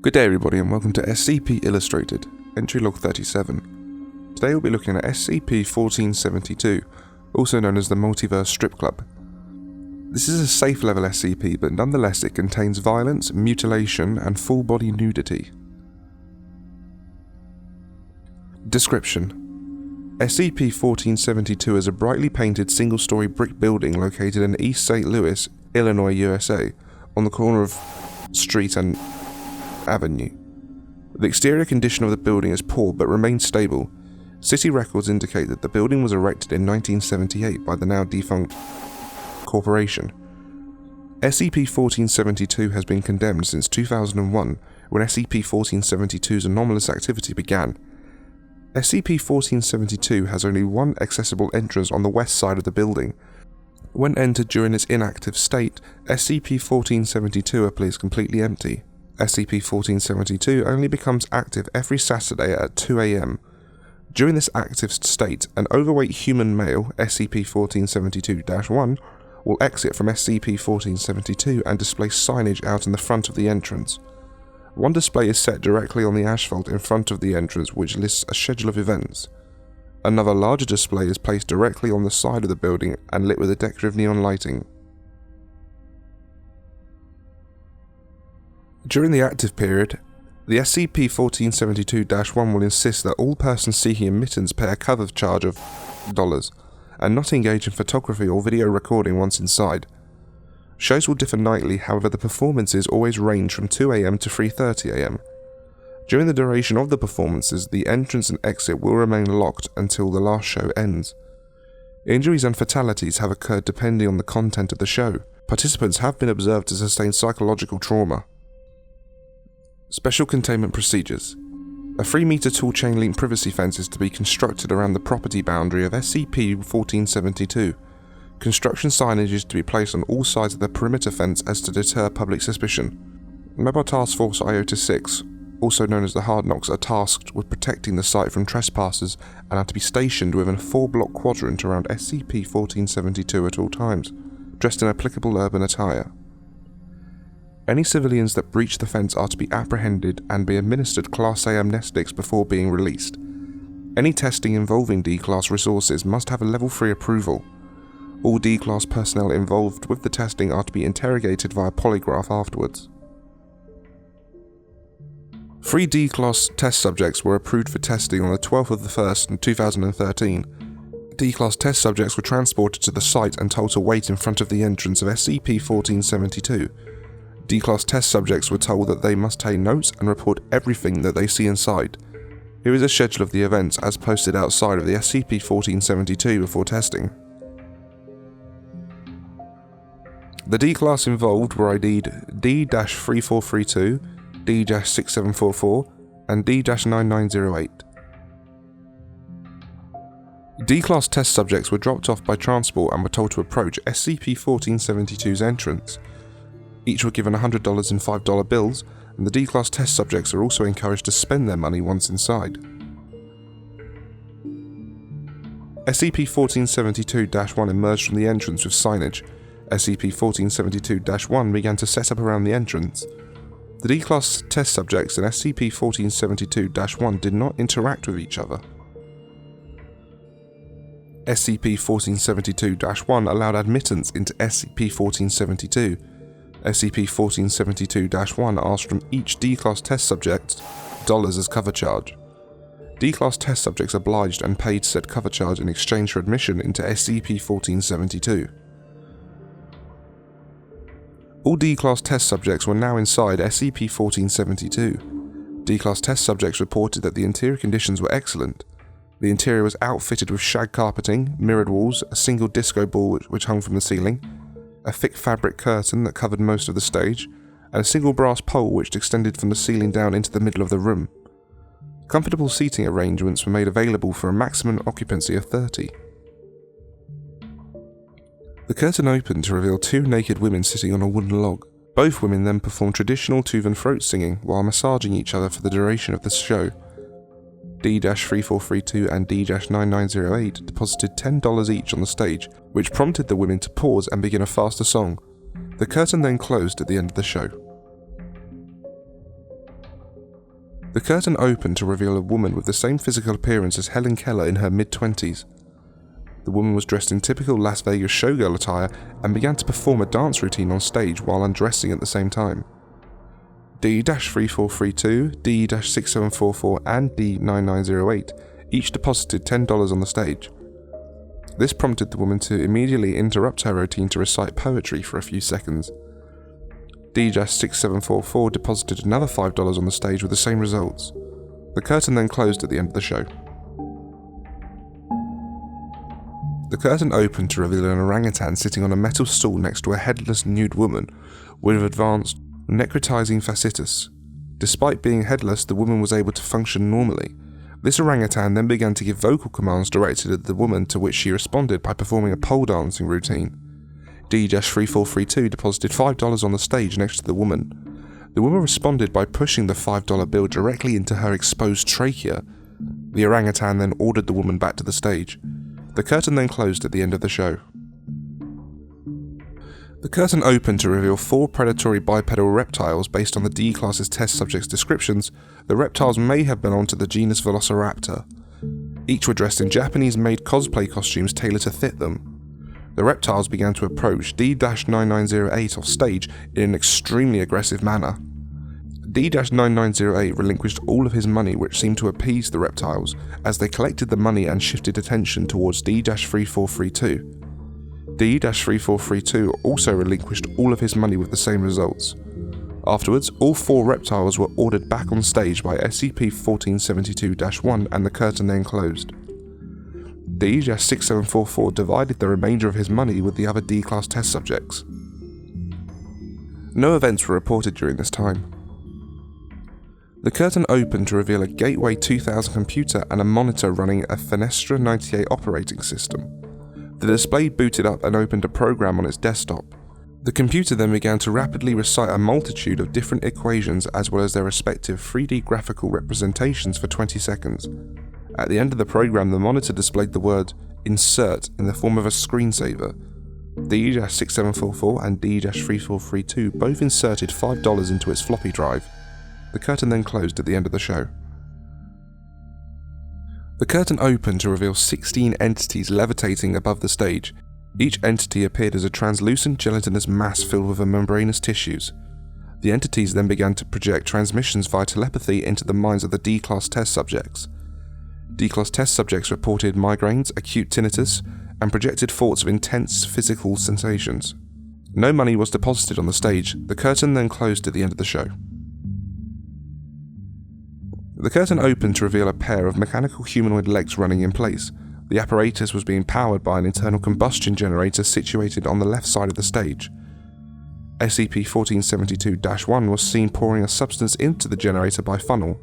Good day everybody and welcome to SCP Illustrated, entry log 37. Today we'll be looking at SCP-1472, also known as the Multiverse Strip Club. This is a safe level SCP, but nonetheless it contains violence, mutilation, and full body nudity. Description: SCP-1472 is a brightly painted single-story brick building located in East St. Louis, Illinois, USA, on the corner of Street and Avenue. The exterior condition of the building is poor but remains stable. City records indicate that the building was erected in 1978 by the now defunct corporation. SCP-1472 has been condemned since 2001, when SCP-1472's anomalous activity began. SCP-1472 has only one accessible entrance on the west side of the building. When entered during its inactive state, SCP-1472 appears completely empty. SCP-1472 only becomes active every Saturday at 2 AM. During this active state, an overweight human male, SCP-1472-1, will exit from SCP-1472 and display signage out in the front of the entrance. One display is set directly on the asphalt in front of the entrance, which lists a schedule of events. Another larger display is placed directly on the side of the building and lit with a decorative neon lighting. During the active period, the SCP-1472-1 will insist that all persons seeking admittance pay a cover charge of $, and not engage in photography or video recording once inside. Shows will differ nightly, however the performances always range from 2 AM to 3:30 AM. During the duration of the performances, the entrance and exit will remain locked until the last show ends. Injuries and fatalities have occurred depending on the content of the show. Participants have been observed to sustain psychological trauma. Special containment procedures. A 3-meter tall chain-link privacy fence is to be constructed around the property boundary of SCP-1472. Construction signage is to be placed on all sides of the perimeter fence as to deter public suspicion. Mobile Task Force Iota-6, also known as the Hard Knocks, are tasked with protecting the site from trespassers and are to be stationed within a 4-block quadrant around SCP-1472 at all times, dressed in applicable urban attire. Any civilians that breach the fence are to be apprehended and be administered Class A amnestics before being released. Any testing involving D-Class resources must have a Level 3 approval. All D-Class personnel involved with the testing are to be interrogated via polygraph afterwards. 3 D-Class test subjects were approved for testing on the 12th of the 1st in 2013. D-Class test subjects were transported to the site and told to wait in front of the entrance of SCP-1472. D-Class test subjects were told that they must take notes and report everything that they see inside. Here is a schedule of the events as posted outside of the SCP-1472 before testing. The D-Class involved were ID'd D-3432, D-6744, and D-9908. D-Class test subjects were dropped off by transport and were told to approach SCP-1472's entrance. Each were given $100 in $5 bills, and the D-Class test subjects are also encouraged to spend their money once inside. SCP-1472-1 emerged from the entrance with signage. SCP-1472-1 began to set up around the entrance. The D-Class test subjects and SCP-1472-1 did not interact with each other. SCP-1472-1 allowed admittance into SCP-1472. SCP-1472-1 asked from each D-Class test subject $, as cover charge. D-Class test subjects obliged and paid said cover charge in exchange for admission into SCP-1472. All D-Class test subjects were now inside SCP-1472. D-Class test subjects reported that the interior conditions were excellent. The interior was outfitted with shag carpeting, mirrored walls, a single disco ball which hung from the ceiling, a thick fabric curtain that covered most of the stage, and a single brass pole which extended from the ceiling down into the middle of the room. Comfortable seating arrangements were made available for a maximum occupancy of 30. The curtain opened to reveal 2 naked women sitting on a wooden log. Both women then performed traditional tooth and throat singing while massaging each other for the duration of the show. D-3432 and D-9908 deposited $10 each on the stage, which prompted the women to pause and begin a faster song. The curtain then closed at the end of the show. The curtain opened to reveal a woman with the same physical appearance as Helen Keller in her mid-20s. The woman was dressed in typical Las Vegas showgirl attire and began to perform a dance routine on stage while undressing at the same time. D-3432, D-6744 and D-9908 each deposited $10 on the stage. This prompted the woman to immediately interrupt her routine to recite poetry for a few seconds. D-6744 deposited another $5 on the stage with the same results. The curtain then closed at the end of the show. The curtain opened to reveal an orangutan sitting on a metal stool next to a headless nude woman with advanced necrotizing fasciitis. Despite being headless, the woman was able to function normally. This orangutan then began to give vocal commands directed at the woman, to which she responded by performing a pole dancing routine. D-3432 deposited $5 on the stage next to the woman. The woman responded by pushing the $5 bill directly into her exposed trachea. The orangutan then ordered the woman back to the stage. The curtain then closed at the end of the show. The curtain opened to reveal 4 predatory bipedal reptiles based on the D-Class's test subjects' descriptions. The reptiles may have belonged to the genus Velociraptor. Each were dressed in Japanese-made cosplay costumes tailored to fit them. The reptiles began to approach D-9908 off stage in an extremely aggressive manner. D-9908 relinquished all of his money, which seemed to appease the reptiles, as they collected the money and shifted attention towards D-3432. D-3432 also relinquished all of his money with the same results. Afterwards, all 4 reptiles were ordered back on stage by SCP-1472-1 and the curtain then closed. D-6744 divided the remainder of his money with the other D-Class test subjects. No events were reported during this time. The curtain opened to reveal a Gateway 2000 computer and a monitor running a Fenestra 98 operating system. The display booted up and opened a program on its desktop. The computer then began to rapidly recite a multitude of different equations as well as their respective 3D graphical representations for 20 seconds. At the end of the program, the monitor displayed the word "insert" in the form of a screensaver. D-6744 and D-3432 both inserted $5 into its floppy drive. The curtain then closed at the end of the show. The curtain opened to reveal 16 entities levitating above the stage. Each entity appeared as a translucent gelatinous mass filled with membranous tissues. The entities then began to project transmissions via telepathy into the minds of the D-Class test subjects. D-Class test subjects reported migraines, acute tinnitus, and projected thoughts of intense physical sensations. No money was deposited on the stage. The curtain then closed at the end of the show. The curtain opened to reveal a pair of mechanical humanoid legs running in place. The apparatus was being powered by an internal combustion generator situated on the left side of the stage. SCP-1472-1 was seen pouring a substance into the generator by funnel.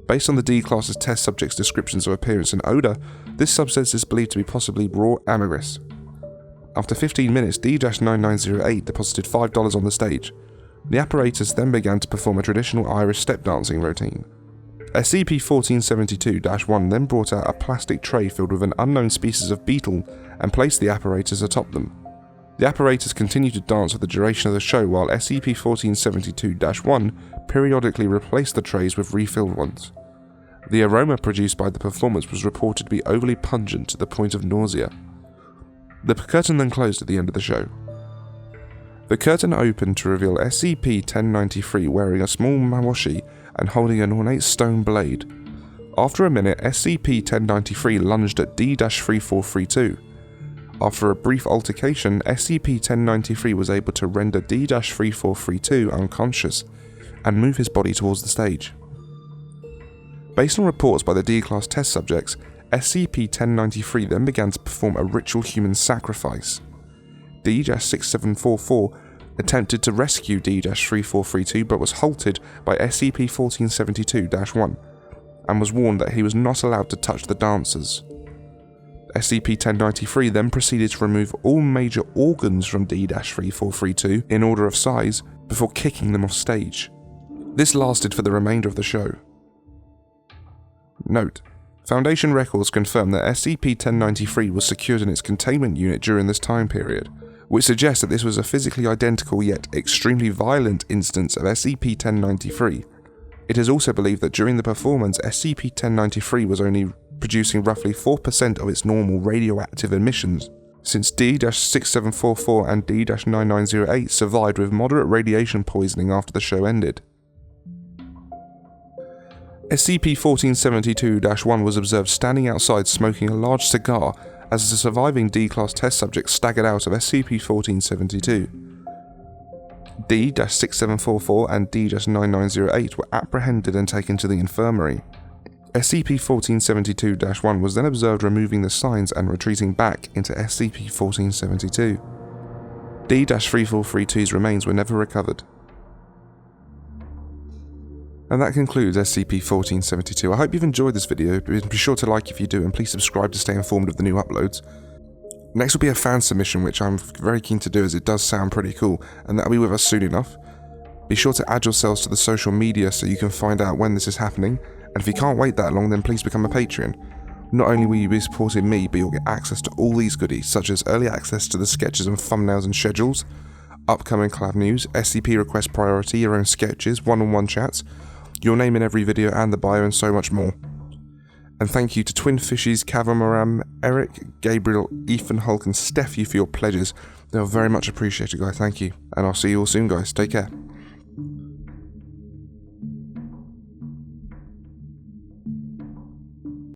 Based on the D-Class's test subjects' descriptions of appearance and odour, this substance is believed to be possibly raw ambergris. After 15 minutes, D-9908 deposited $5 on the stage. The apparatus then began to perform a traditional Irish step dancing routine. SCP-1472-1 then brought out a plastic tray filled with an unknown species of beetle and placed the apparatus atop them. The apparatus continued to dance for the duration of the show, while SCP-1472-1 periodically replaced the trays with refilled ones. The aroma produced by the performance was reported to be overly pungent to the point of nausea. The curtain then closed at the end of the show. The curtain opened to reveal SCP-1093 wearing a small mawashi and holding an ornate stone blade. After a minute, SCP-1093 lunged at D-3432. After a brief altercation, SCP-1093 was able to render D-3432 unconscious and move his body towards the stage. Based on reports by the D-Class test subjects, SCP-1093 then began to perform a ritual human sacrifice. D-6744 attempted to rescue D-3432 but was halted by SCP-1472-1 and was warned that he was not allowed to touch the dancers. SCP-1093 then proceeded to remove all major organs from D-3432 in order of size before kicking them off stage. This lasted for the remainder of the show. Note: Foundation records confirm that SCP-1093 was secured in its containment unit during this time period, which suggests that this was a physically identical yet extremely violent instance of SCP-1093. It is also believed that during the performance, SCP-1093 was only producing roughly 4% of its normal radioactive emissions, since D-6744 and D-9908 survived with moderate radiation poisoning after the show ended. SCP-1472-1 was observed standing outside smoking a large cigar as the surviving D-Class test subject staggered out of SCP-1472. D-6744 and D-9908 were apprehended and taken to the infirmary. SCP-1472-1 was then observed removing the signs and retreating back into SCP-1472. D-3432's remains were never recovered. And that concludes SCP-1472. I hope you've enjoyed this video. Be sure to like if you do, and please subscribe to stay informed of the new uploads. Next will be a fan submission, which I'm very keen to do as it does sound pretty cool, and that'll be with us soon enough. Be sure to add yourselves to the social media so you can find out when this is happening, and if you can't wait that long, then please become a Patreon. Not only will you be supporting me, but you'll get access to all these goodies, such as early access to the sketches and thumbnails and schedules, upcoming collab news, SCP request priority, your own sketches, one-on-one chats, your name in every video and the bio, and so much more. And thank you to Twin Fishies, Kavamaram, Eric, Gabriel, Ethan, Hulk and Steph for your pledges. They are very much appreciated, guys. Thank you. And I'll see you all soon, guys. Take care.